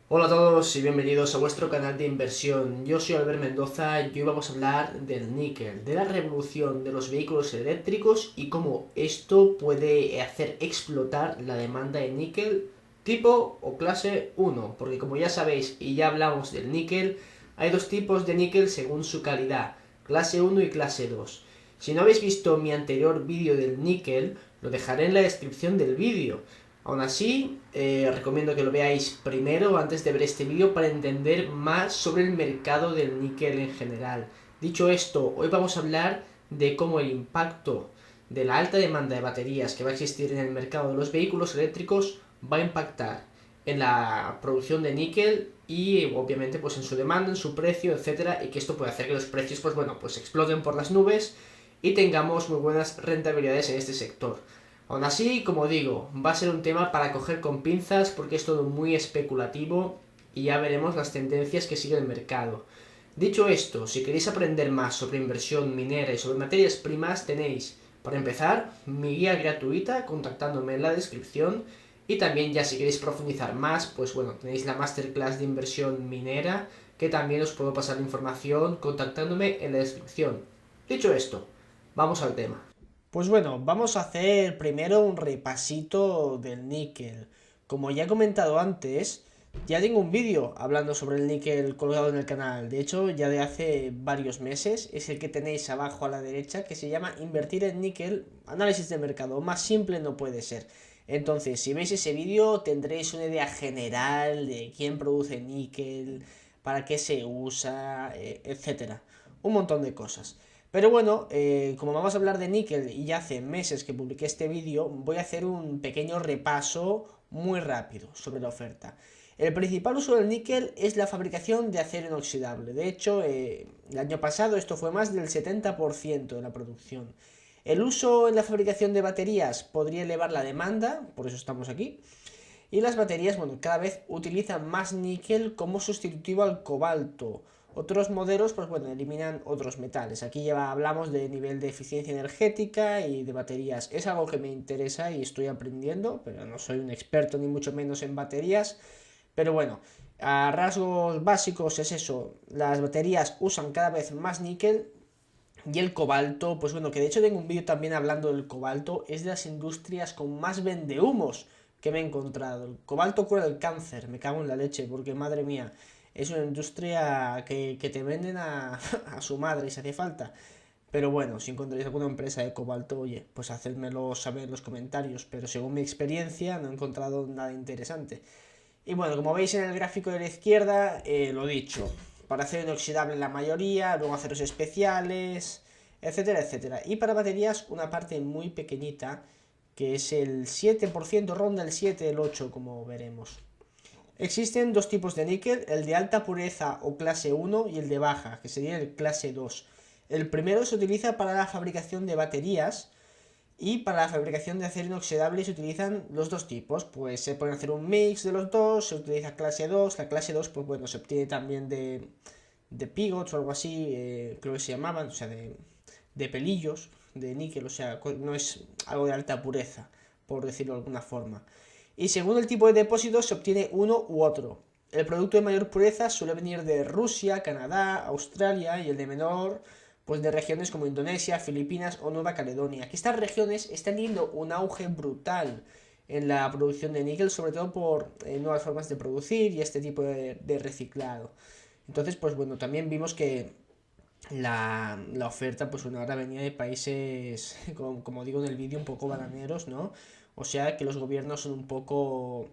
Hola a todos y bienvenidos a vuestro canal de inversión. Yo soy Albert Mendoza y hoy vamos a hablar del níquel, de la revolución de los vehículos eléctricos y cómo esto puede hacer explotar la demanda de níquel tipo o clase 1. Porque como ya sabéis y ya hablamos del níquel, hay dos tipos de níquel según su calidad, clase 1 y clase 2. Si no habéis visto mi anterior vídeo del níquel, lo dejaré en la descripción del vídeo. Aún así, recomiendo que lo veáis primero antes de ver este vídeo para entender más sobre el mercado del níquel en general. Dicho esto, hoy vamos a hablar de cómo el impacto de la alta demanda de baterías que va a existir en el mercado de los vehículos eléctricos va a impactar en la producción de níquel y obviamente pues en su demanda, en su precio, etcétera, y que esto puede hacer que los precios pues exploten por las nubes y tengamos muy buenas rentabilidades en este sector. Aún así, como digo, va a ser un tema para coger con pinzas porque es todo muy especulativo y ya veremos las tendencias que sigue el mercado. Dicho esto, si queréis aprender más sobre inversión minera y sobre materias primas, tenéis, para empezar, mi guía gratuita contactándome en la descripción y también ya si queréis profundizar más, pues bueno, tenéis la masterclass de inversión minera que también os puedo pasar la información contactándome en la descripción. Dicho esto, vamos al tema. Pues bueno, vamos a hacer primero un repasito del níquel. Como ya he comentado antes, ya tengo un vídeo hablando sobre el níquel colgado en el canal. De hecho, ya de hace varios meses. Es el que tenéis abajo a la derecha, que se llama Invertir en níquel, análisis de mercado. Más simple no puede ser. Entonces, si veis ese vídeo, tendréis una idea general de quién produce níquel, para qué se usa, etcétera. Un montón de cosas. Pero bueno, como vamos a hablar de níquel y ya hace meses que publiqué este vídeo, voy a hacer un pequeño repaso muy rápido sobre la oferta. El principal uso del níquel es la fabricación de acero inoxidable. De hecho, el año pasado esto fue más del 70% de la producción. El uso en la fabricación de baterías podría elevar la demanda, por eso estamos aquí. Y las baterías, bueno, cada vez utilizan más níquel como sustitutivo al cobalto. Otros modelos, pues bueno, eliminan otros metales. Aquí ya hablamos de nivel de eficiencia energética y de baterías. Es algo que me interesa y estoy aprendiendo, pero no soy un experto ni mucho menos en baterías. Pero bueno, a rasgos básicos es eso. Las baterías usan cada vez más níquel y el cobalto, pues bueno, que de hecho tengo un vídeo también hablando del cobalto, es de las industrias con más vendehumos que me he encontrado. El cobalto cura el cáncer, me cago en la leche, porque madre mía, es una industria que te venden a su madre si hace falta. Pero bueno, si encontráis alguna empresa de cobalto, oye, pues hacedmelo saber en los comentarios. Pero según mi experiencia, no he encontrado nada interesante. Y bueno, como veis en el gráfico de la izquierda, lo dicho, para acero inoxidable la mayoría, luego aceros especiales, etcétera, etcétera. Y para baterías una parte muy pequeñita, que es el 7%, ronda el 7, el 8, como veremos. Existen dos tipos de níquel, el de alta pureza o clase 1 y el de baja, que sería el clase 2. El primero se utiliza para la fabricación de baterías, y para la fabricación de acero inoxidable se utilizan los dos tipos, pues se puede hacer un mix de los dos, se utiliza clase 2, la clase 2 pues bueno, se obtiene también de pigots o algo así, creo que se llamaban, o sea, de pelillos de níquel, o sea, no es algo de alta pureza, por decirlo de alguna forma. Y según el tipo de depósito se obtiene uno u otro. El producto de mayor pureza suele venir de Rusia, Canadá, Australia y el de menor pues de regiones como Indonesia, Filipinas o Nueva Caledonia. Que estas regiones están teniendo un auge brutal en la producción de níquel, sobre todo por nuevas formas de producir y este tipo de reciclado. Entonces, pues bueno, también vimos que la oferta, pues bueno, ahora venía de países, como digo en el vídeo, un poco bananeros, ¿no? O sea que los gobiernos son un poco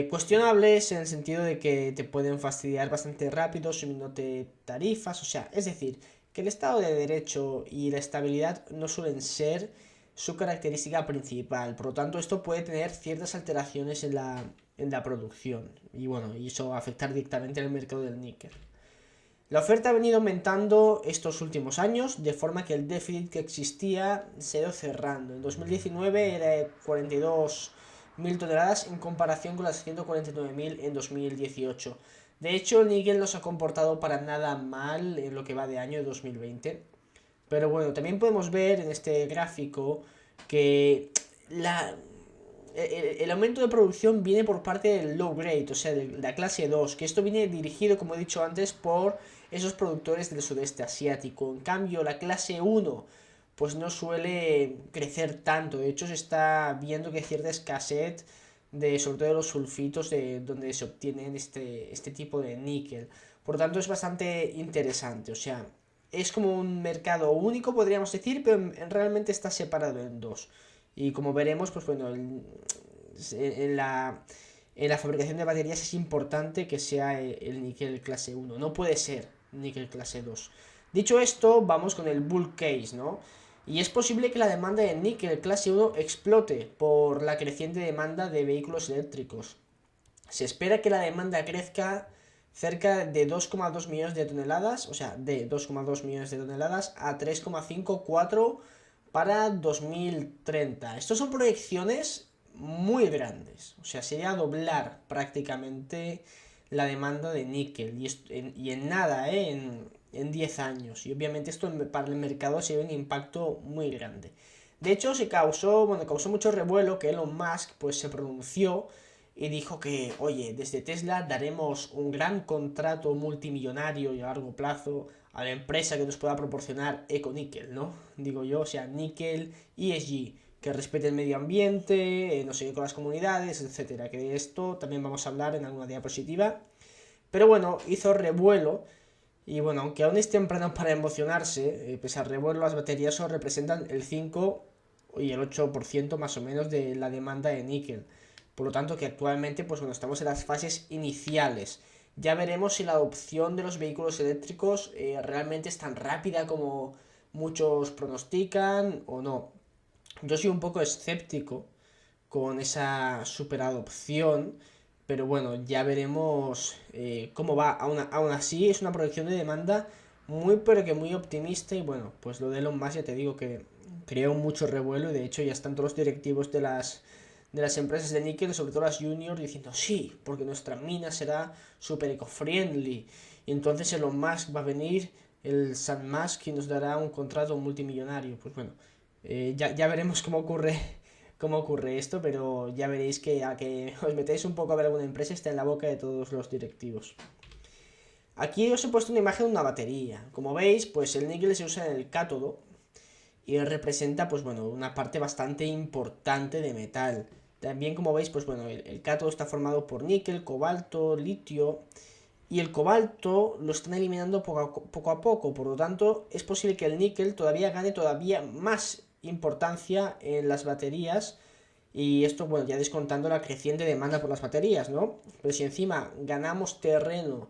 cuestionables en el sentido de que te pueden fastidiar bastante rápido subiéndote tarifas, o sea, es decir, que el Estado de Derecho y la estabilidad no suelen ser su característica principal, por lo tanto esto puede tener ciertas alteraciones en la producción y bueno, y eso afectar directamente al mercado del níquel. La oferta ha venido aumentando estos últimos años, de forma que el déficit que existía se ha ido cerrando. En 2019 era de 42.000 toneladas en comparación con las 149.000 en 2018. De hecho, el níquel no se ha comportado para nada mal en lo que va de año de 2020. Pero bueno, también podemos ver en este gráfico que la, el aumento de producción viene por parte del low grade, o sea, de la clase 2, que esto viene dirigido, como he dicho antes, por esos productores del sudeste asiático. En cambio, la clase 1 pues no suele crecer tanto. De hecho, se está viendo que hay cierta escasez de, sobre todo de los sulfitos de donde se obtienen este tipo de níquel. Por lo tanto, es bastante interesante. O sea, es como un mercado único, podríamos decir, pero realmente está separado en dos. Y como veremos, pues bueno, en la fabricación de baterías es importante que sea el níquel clase 1. No puede ser níquel clase 2. Dicho esto, vamos con el bull case, ¿no? Y es posible que la demanda de níquel clase 1 explote por la creciente demanda de vehículos eléctricos. Se espera que la demanda crezca cerca de 2,2 millones de toneladas, o sea, de 2,2 millones de toneladas a 3,54 para 2030. Estas son proyecciones muy grandes, o sea, sería doblar prácticamente la demanda de níquel y en nada, en 10 años. Y obviamente esto para el mercado sería un impacto muy grande. De hecho, causó mucho revuelo que Elon Musk pues se pronunció y dijo que, oye, desde Tesla daremos un gran contrato multimillonario y a largo plazo a la empresa que nos pueda proporcionar econíquel, ¿no? Digo yo, o sea, níquel, ESG, que respete el medio ambiente, no sé, con las comunidades, etcétera. Que de esto también vamos a hablar en alguna diapositiva. Pero bueno, hizo revuelo. Y bueno, aunque aún es temprano para emocionarse, pese al revuelo, las baterías solo representan el 5 y el 8% más o menos de la demanda de níquel. Por lo tanto, que actualmente, pues bueno, estamos en las fases iniciales. Ya veremos si la adopción de los vehículos eléctricos realmente es tan rápida como muchos pronostican o no. Yo soy un poco escéptico con esa superadopción, pero bueno, ya veremos cómo va. Aún así, es una proyección de demanda muy, pero que muy optimista. Y bueno, pues lo de Elon Musk ya te digo que creó mucho revuelo. Y de hecho, ya están todos los directivos de las empresas de níquel, sobre todo las juniors, diciendo sí, porque nuestra mina será super eco-friendly. Y entonces Elon Musk va a venir, el San Musk, y nos dará un contrato multimillonario. Pues bueno, ya veremos cómo ocurre esto, pero ya veréis que a que os metéis un poco a ver alguna empresa está en la boca de todos los directivos. Aquí os he puesto una imagen de una batería. Como veis, pues el níquel se usa en el cátodo y representa, pues bueno, una parte bastante importante de metal. También, como veis, pues bueno, el cátodo está formado por níquel, cobalto, litio, y el cobalto lo están eliminando poco a poco. Por lo tanto, es posible que el níquel todavía gane todavía más importancia en las baterías. Y esto, bueno, ya descontando la creciente demanda por las baterías, ¿no? Pero si encima ganamos terreno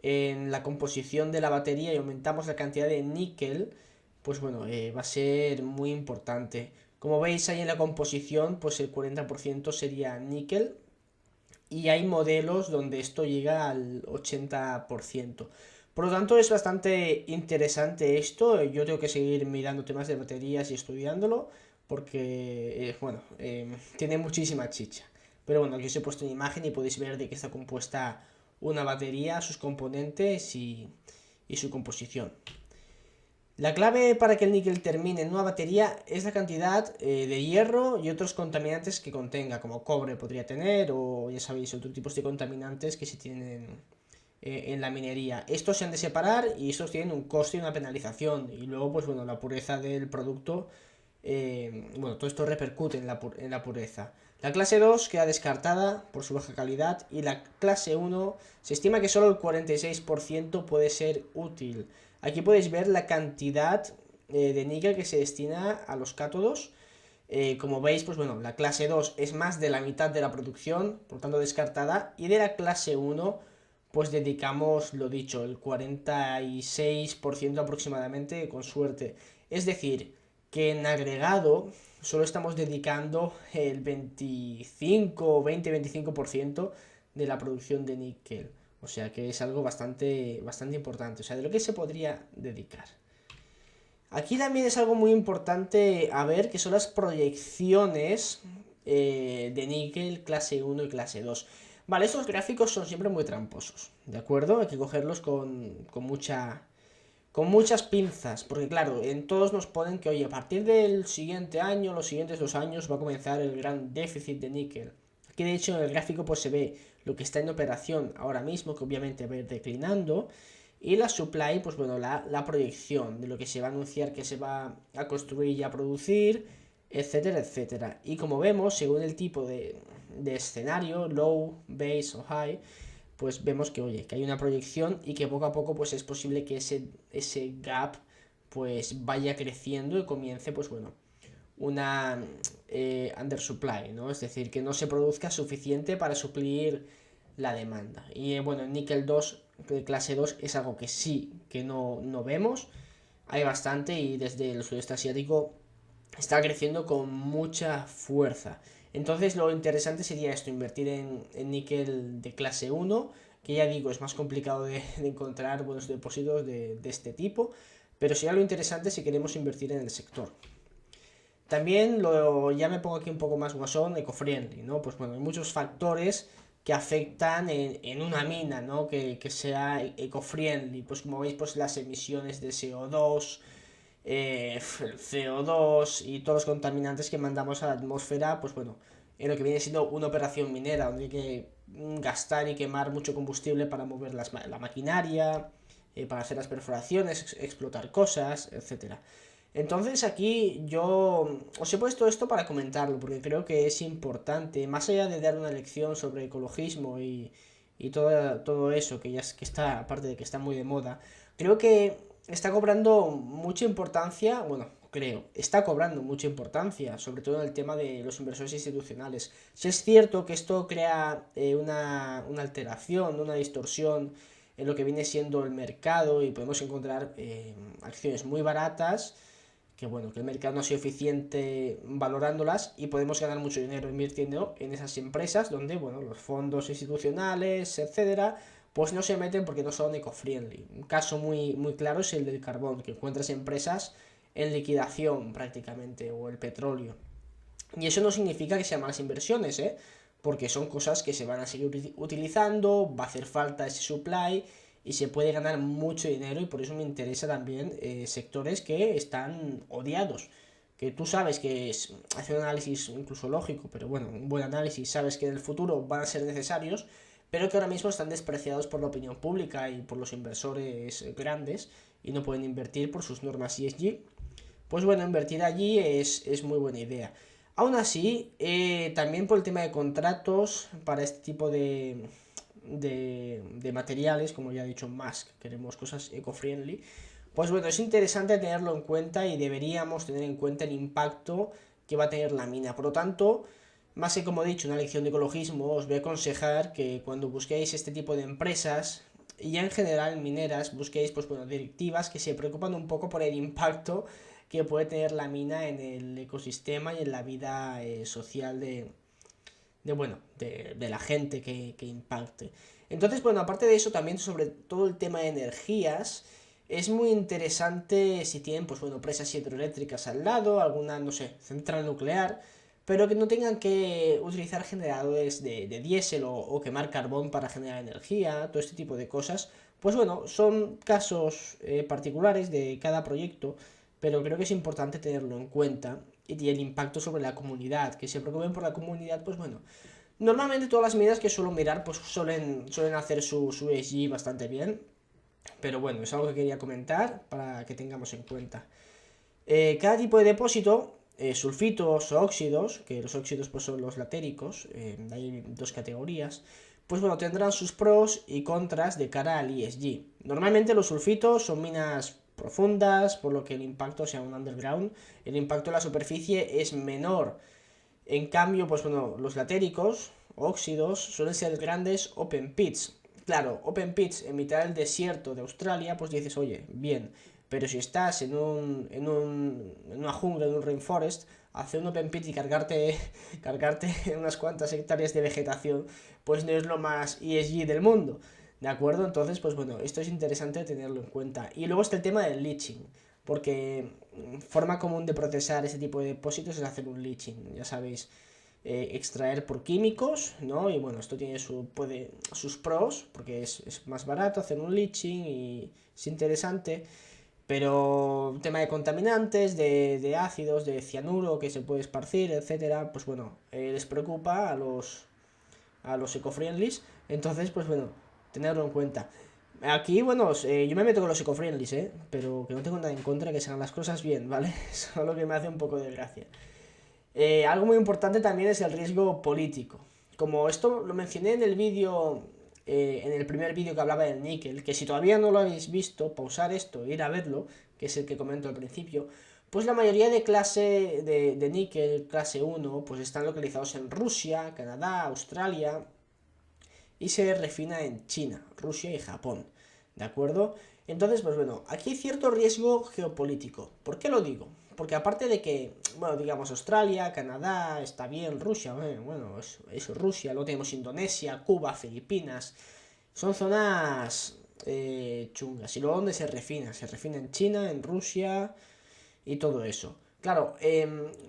en la composición de la batería y aumentamos la cantidad de níquel, pues bueno, va a ser muy importante. Como veis ahí en la composición, pues el 40% sería níquel, y hay modelos donde esto llega al 80%. Por lo tanto, es bastante interesante esto. Yo tengo que seguir mirando temas de baterías y estudiándolo porque, bueno, tiene muchísima chicha. Pero bueno, aquí os he puesto una imagen y podéis ver de qué está compuesta una batería, sus componentes y su composición. La clave para que el níquel termine en una batería es la cantidad de hierro y otros contaminantes que contenga, como cobre podría tener, o ya sabéis, otros tipos de contaminantes que se tienen en la minería. Estos se han de separar y estos tienen un coste y una penalización. Y luego, pues bueno, la pureza del producto, bueno, todo esto repercute en la pureza. La clase 2 queda descartada por su baja calidad y la clase 1 se estima que solo el 46% puede ser útil. Aquí podéis ver la cantidad de níquel que se destina a los cátodos. Como veis, pues bueno, la clase 2 es más de la mitad de la producción, por tanto descartada, y de la clase 1 pues dedicamos, lo dicho, el 46% aproximadamente, con suerte. Es decir, que en agregado solo estamos dedicando el 25, 20-25% de la producción de níquel. O sea que es algo bastante importante. O sea, de lo que se podría dedicar. Aquí también es algo muy importante a ver, que son las proyecciones de níquel clase 1 y clase 2. Vale, estos gráficos son siempre muy tramposos, ¿de acuerdo? Hay que cogerlos con mucha con muchas pinzas, porque claro, en todos nos ponen que, oye, a partir del siguiente año, los siguientes 2 años, va a comenzar el gran déficit de níquel. Aquí de hecho en el gráfico pues se ve lo que está en operación ahora mismo, que obviamente va a ir declinando, y la supply, pues bueno, la proyección de lo que se va a anunciar que se va a construir y a producir, etcétera, etcétera. Y como vemos, según el tipo de escenario, low, base o high, pues vemos que, oye, que hay una proyección y que poco a poco pues es posible que ese gap pues vaya creciendo y comience, pues bueno, una undersupply, ¿no? Es decir, que no se produzca suficiente para suplir la demanda. Y bueno, el níquel 2 de clase 2 es algo que sí, que no vemos. Hay bastante y desde el sudeste asiático está creciendo con mucha fuerza. Entonces lo interesante sería esto, invertir en níquel de clase 1, que ya digo, es más complicado de encontrar buenos depósitos de este tipo, pero sería lo interesante si queremos invertir en el sector. También ya me pongo aquí un poco más guasón, eco-friendly, ¿no? Pues bueno, hay muchos factores que afectan en una mina, ¿no? Que sea eco-friendly, pues como veis, pues las emisiones de CO2, el CO2 y todos los contaminantes que mandamos a la atmósfera, pues bueno, en lo que viene siendo una operación minera, donde hay que gastar y quemar mucho combustible para mover la maquinaria, para hacer las perforaciones, explotar cosas, etcétera. Entonces aquí yo os he puesto esto para comentarlo, porque creo que es importante, más allá de dar una lección sobre ecologismo y todo eso, que ya que está, aparte de que está muy de moda, creo que está cobrando mucha importancia, bueno, está cobrando mucha importancia, sobre todo en el tema de los inversores institucionales. Si es cierto que esto crea una alteración, una distorsión en lo que viene siendo el mercado y podemos encontrar acciones muy baratas, que bueno, que el mercado no ha sido eficiente valorándolas y podemos ganar mucho dinero invirtiendo en esas empresas donde, bueno, los fondos institucionales, etcétera, pues no se meten porque no son eco-friendly. Un caso muy claro es el del carbón, que encuentras empresas en liquidación prácticamente, o el petróleo. Y eso no significa que sean malas inversiones, ¿eh? Porque son cosas que se van a seguir utilizando, va a hacer falta ese supply y se puede ganar mucho dinero y por eso me interesa también sectores que están odiados. Que tú sabes que es hacer un análisis incluso lógico, pero bueno, un buen análisis, sabes que en el futuro van a ser necesarios, pero que ahora mismo están despreciados por la opinión pública y por los inversores grandes y no pueden invertir por sus normas ESG. Pues bueno, invertir allí es muy buena idea. Aún así, también por el tema de contratos para este tipo de materiales, como ya ha dicho Musk, queremos cosas eco-friendly, pues bueno, es interesante tenerlo en cuenta y deberíamos tener en cuenta el impacto que va a tener la mina. Por lo tanto, más que como he dicho, una lección de ecologismo, os voy a aconsejar que cuando busquéis este tipo de empresas, y ya en general mineras, busquéis pues bueno, directivas que se preocupan un poco por el impacto que puede tener la mina en el ecosistema y en la vida social de la gente que impacte. Entonces, bueno, aparte de eso, también sobre todo el tema de energías, es muy interesante si tienen, pues bueno, presas hidroeléctricas al lado, alguna, no sé, central nuclear, pero que no tengan que utilizar generadores de diésel o quemar carbón para generar energía, todo este tipo de cosas. Pues bueno, son casos particulares de cada proyecto, pero creo que es importante tenerlo en cuenta y el impacto sobre la comunidad, que se preocupen por la comunidad, pues bueno. Normalmente todas las medidas que suelo mirar pues suelen hacer su ESG bastante bien, pero bueno, es algo que quería comentar para que tengamos en cuenta. Cada tipo de depósito, sulfitos o óxidos, que los óxidos pues son los latéricos, hay dos categorías, pues bueno, tendrán sus pros y contras de cara al ESG. Normalmente los sulfitos son minas profundas, por lo que el impacto, sea un underground, el impacto en la superficie es menor. En cambio, pues bueno, los latéricos, óxidos, suelen ser grandes open pits. Claro, open pits en mitad del desierto de Australia, pues dices, oye, bien, pero si estás en una jungla, en un rainforest, hacer un open pit y cargarte unas cuantas hectáreas de vegetación, pues no es lo más ESG del mundo. ¿De acuerdo? Entonces, pues bueno, esto es interesante tenerlo en cuenta. Y luego está el tema del leaching, porque forma común de procesar ese tipo de depósitos es hacer un leaching, ya sabéis, extraer por químicos, ¿no? Y bueno, esto tiene sus pros, porque es más barato hacer un leaching y es interesante. Pero tema de contaminantes, de ácidos, de cianuro que se puede esparcir, etcétera, pues bueno, les preocupa a los eco-friendlies. Entonces, pues bueno, tenerlo en cuenta. Aquí, bueno, yo me meto con los eco-friendlies, pero que no tengo nada en contra, que se hagan las cosas bien, ¿vale? Solo que me hace un poco de gracia. Algo muy importante también es el riesgo político. Como esto lo mencioné en el vídeo, en el primer vídeo que hablaba del níquel, que si todavía no lo habéis visto, pausar esto e ir a verlo, que es el que comento al principio, pues la mayoría de clase de níquel, clase 1, pues están localizados en Rusia, Canadá, Australia, y se refina en China, Rusia y Japón, ¿de acuerdo? Entonces, pues bueno, aquí hay cierto riesgo geopolítico. ¿Por qué lo digo? Porque aparte de que, bueno, digamos Australia, Canadá, está bien, Rusia, bueno, es Rusia, luego tenemos Indonesia, Cuba, Filipinas, son zonas chungas. Y luego donde se refina en China, en Rusia y todo eso. Claro,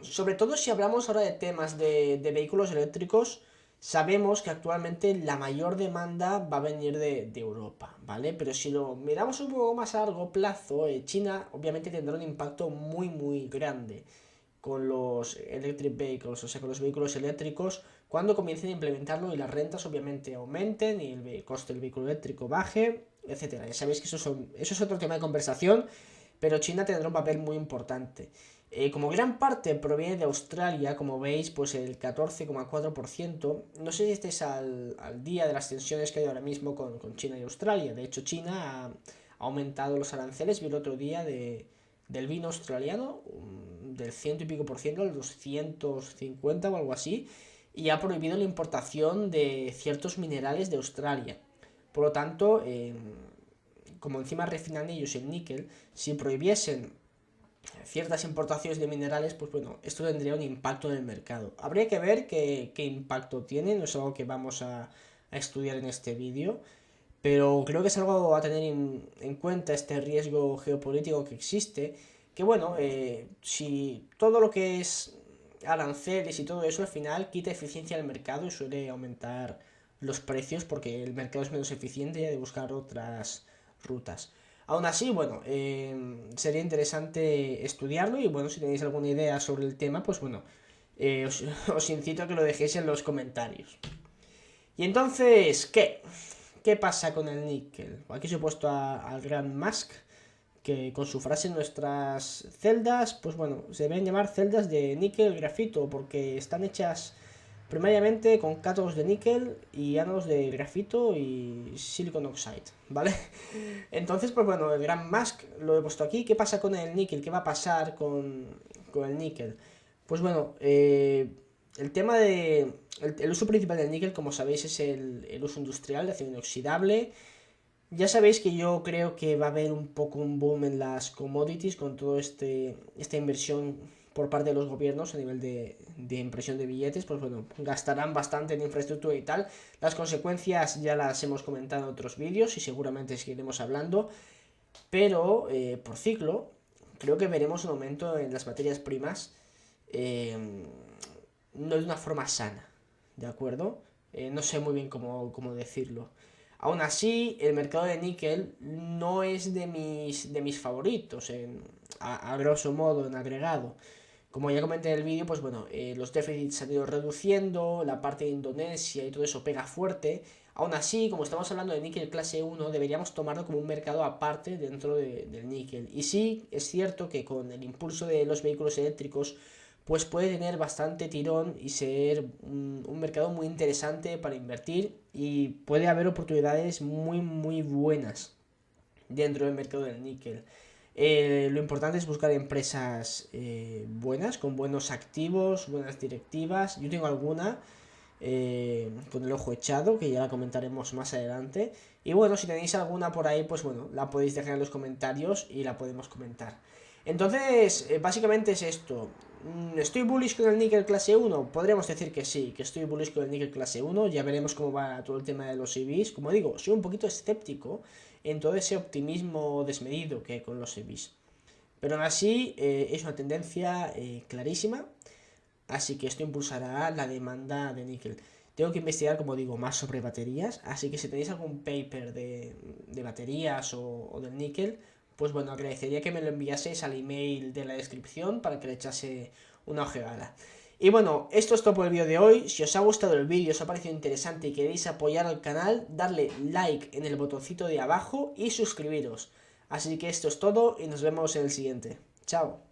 sobre todo si hablamos ahora de temas de vehículos eléctricos, sabemos que actualmente la mayor demanda va a venir de Europa, ¿vale? Pero si lo miramos un poco más a largo plazo, China obviamente tendrá un impacto muy muy grande con los electric vehicles, o sea, con los vehículos eléctricos, cuando comiencen a implementarlo y las rentas obviamente aumenten y el coste del vehículo eléctrico baje, etcétera. Ya sabéis que eso es otro tema de conversación, pero China tendrá un papel muy importante. Como gran parte proviene de Australia, como veis, pues el 14,4%, no sé si estáis al día de las tensiones que hay ahora mismo con China y Australia. De hecho, China ha aumentado los aranceles, vi el otro día, del vino australiano, del ciento y pico por ciento al 250 o algo así, y ha prohibido la importación de ciertos minerales de Australia. Por lo tanto, como encima refinan ellos el níquel, si prohibiesen ciertas importaciones de minerales, pues bueno, esto tendría un impacto en el mercado. Habría que ver qué impacto tiene, no es algo que vamos a estudiar en este vídeo, pero creo que es algo a tener en cuenta, este riesgo geopolítico que existe, que bueno, si todo lo que es aranceles y todo eso al final quita eficiencia al mercado y suele aumentar los precios porque el mercado es menos eficiente y hay de buscar otras rutas. Aún así, bueno, sería interesante estudiarlo y bueno, si tenéis alguna idea sobre el tema, pues bueno, os incito a que lo dejéis en los comentarios. Y entonces, ¿qué pasa con el níquel? Aquí os he puesto al gran Musk, que con su frase nuestras celdas, pues bueno, se deben llamar celdas de níquel grafito, porque están hechas primariamente con cátodos de níquel y ánodos de grafito y silicon oxide, ¿vale? Entonces, pues bueno, el gran Musk lo he puesto aquí. ¿Qué pasa con el níquel? ¿Qué va a pasar con el níquel? Pues bueno, el tema de... El uso principal del níquel, como sabéis, es el uso industrial de acero inoxidable. Ya sabéis que yo creo que va a haber un poco un boom en las commodities con toda esta inversión por parte de los gobiernos a nivel de impresión de billetes. Pues bueno, gastarán bastante en infraestructura y tal. Las consecuencias ya las hemos comentado en otros vídeos y seguramente seguiremos hablando. Pero por ciclo, creo que veremos un aumento en las materias primas, no de una forma sana, ¿de acuerdo? No sé muy bien cómo decirlo. Aún así, el mercado de níquel no es de mis favoritos, a grosso modo, en agregado. Como ya comenté en el vídeo, pues bueno, los déficits se han ido reduciendo, la parte de Indonesia y todo eso pega fuerte. Aún así, como estamos hablando de níquel clase 1, deberíamos tomarlo como un mercado aparte dentro del níquel. Y sí, es cierto que con el impulso de los vehículos eléctricos, pues puede tener bastante tirón y ser un mercado muy interesante para invertir y puede haber oportunidades muy muy buenas dentro del mercado del níquel. Lo importante es buscar empresas buenas, con buenos activos, buenas directivas. Yo tengo alguna con el ojo echado, que ya la comentaremos más adelante. Y bueno, si tenéis alguna por ahí, pues bueno, la podéis dejar en los comentarios y la podemos comentar. Entonces, básicamente es esto. ¿Estoy bullish con el níquel clase 1? Podríamos decir que sí, que estoy bullish con el níquel clase 1. Ya veremos cómo va todo el tema de los EVs. Como digo, soy un poquito escéptico en todo ese optimismo desmedido que hay con los EVs. Pero aún así, es una tendencia clarísima. Así que esto impulsará la demanda de níquel. Tengo que investigar, como digo, más sobre baterías. Así que si tenéis algún paper de baterías o del níquel, pues bueno, agradecería que me lo enviaseis al email de la descripción para que le echase una ojeada. Y bueno, esto es todo por el vídeo de hoy. Si os ha gustado el vídeo, os ha parecido interesante y queréis apoyar al canal, darle like en el botoncito de abajo y suscribiros. Así que esto es todo y nos vemos en el siguiente. Chao.